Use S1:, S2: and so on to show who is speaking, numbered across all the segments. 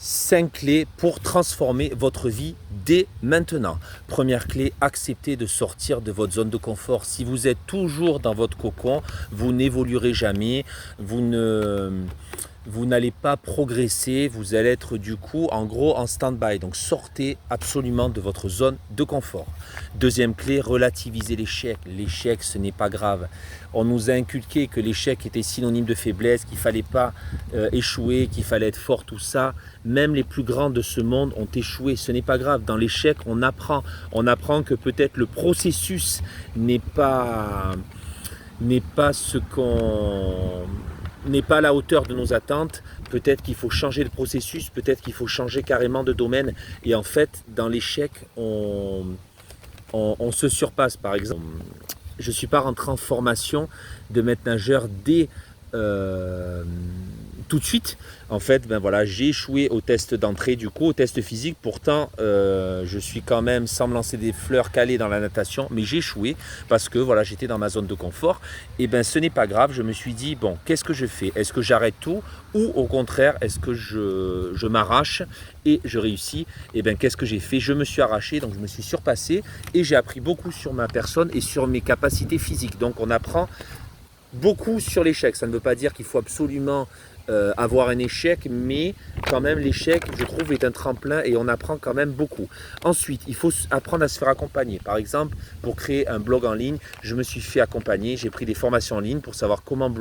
S1: 5 clés pour transformer votre vie dès maintenant. Première clé, acceptez de sortir de votre zone de confort. Si vous êtes toujours dans votre cocon, vous n'évoluerez jamais, vous n'allez pas progresser, vous allez être du coup en gros en stand-by. Donc sortez absolument de votre zone de confort. Deuxième clé, relativisez l'échec. L'échec, ce n'est pas grave. On nous a inculqué que l'échec était synonyme de faiblesse, qu'il ne fallait pas échouer, qu'il fallait être fort, tout ça. Même les plus grands de ce monde ont échoué. Ce n'est pas grave. Dans l'échec, on apprend. On apprend que peut-être le processus n'est pas ce qu'on n'est pas à la hauteur de nos attentes, peut-être qu'il faut changer le processus, peut-être qu'il faut changer carrément de domaine. Et en fait, dans l'échec, on se surpasse. Par exemple, je ne suis pas rentré en formation de maître nageur dès tout de suite. En fait, ben voilà, j'ai échoué au test d'entrée, du coup, au test physique. Pourtant, je suis quand même, sans me lancer des fleurs, calé dans la natation, mais j'ai échoué parce que voilà, j'étais dans ma zone de confort. Et ben, ce n'est pas grave. Je me suis dit, bon, qu'est-ce que je fais? Est-ce que j'arrête tout ou au contraire, est-ce que je m'arrache et je réussis? Et ben, qu'est-ce que j'ai fait? Je me suis arraché, donc je me suis surpassé et j'ai appris beaucoup sur ma personne et sur mes capacités physiques. Donc, on apprend beaucoup sur l'échec. Ça ne veut pas dire qu'il faut absolument avoir un échec, mais quand même l'échec, je trouve, est un tremplin et on apprend quand même beaucoup. Ensuite, il faut apprendre à se faire accompagner. Par exemple, pour créer un blog en ligne, je me suis fait accompagner, j'ai pris des formations en ligne pour savoir comment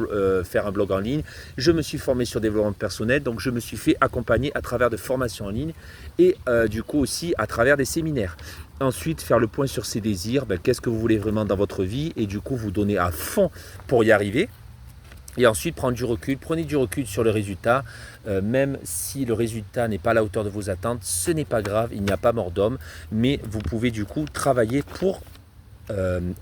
S1: faire un blog en ligne. Je me suis formé sur développement personnel, donc je me suis fait accompagner à travers de formations en ligne et du coup aussi à travers des séminaires. Ensuite, faire le point sur ses désirs, qu'est-ce que vous voulez vraiment dans votre vie et du coup vous donner à fond pour y arriver. Et ensuite, prendre du recul. Prenez du recul sur le résultat. Même si le résultat n'est pas à la hauteur de vos attentes, ce n'est pas grave, il n'y a pas mort d'homme. Mais vous pouvez du coup travailler pour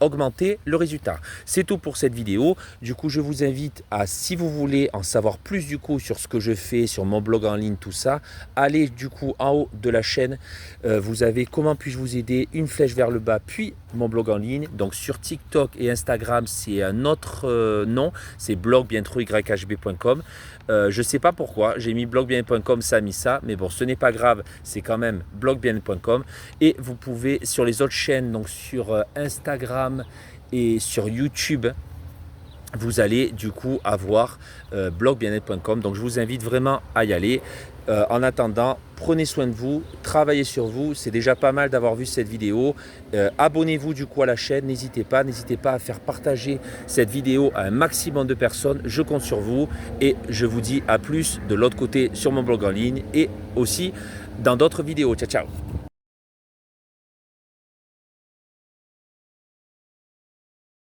S1: augmenter le résultat. C'est tout pour cette vidéo. Du coup, je vous invite à, si vous voulez en savoir plus du coup sur ce que je fais, sur mon blog en ligne, tout ça, allez du coup en haut de la chaîne. Vous avez comment puis-je vous aider, une flèche vers le bas, puis mon blog en ligne. Donc sur TikTok et Instagram, c'est un autre nom, c'est blog-yhb.com. Je ne sais pas pourquoi, j'ai mis blog-bien.com, ça a mis ça, mais bon, ce n'est pas grave, c'est quand même blog-bien.com. Et vous pouvez, sur les autres chaînes, donc sur Instagram et sur YouTube, vous allez du coup avoir blog-bien-être.com. Donc je vous invite vraiment à y aller. En attendant, prenez soin de vous, travaillez sur vous. C'est déjà pas mal d'avoir vu cette vidéo. Abonnez-vous du coup à la chaîne, n'hésitez pas à faire partager cette vidéo à un maximum de personnes. Je compte sur vous et je vous dis à plus de l'autre côté sur mon blog en ligne et aussi dans d'autres vidéos. Ciao, ciao!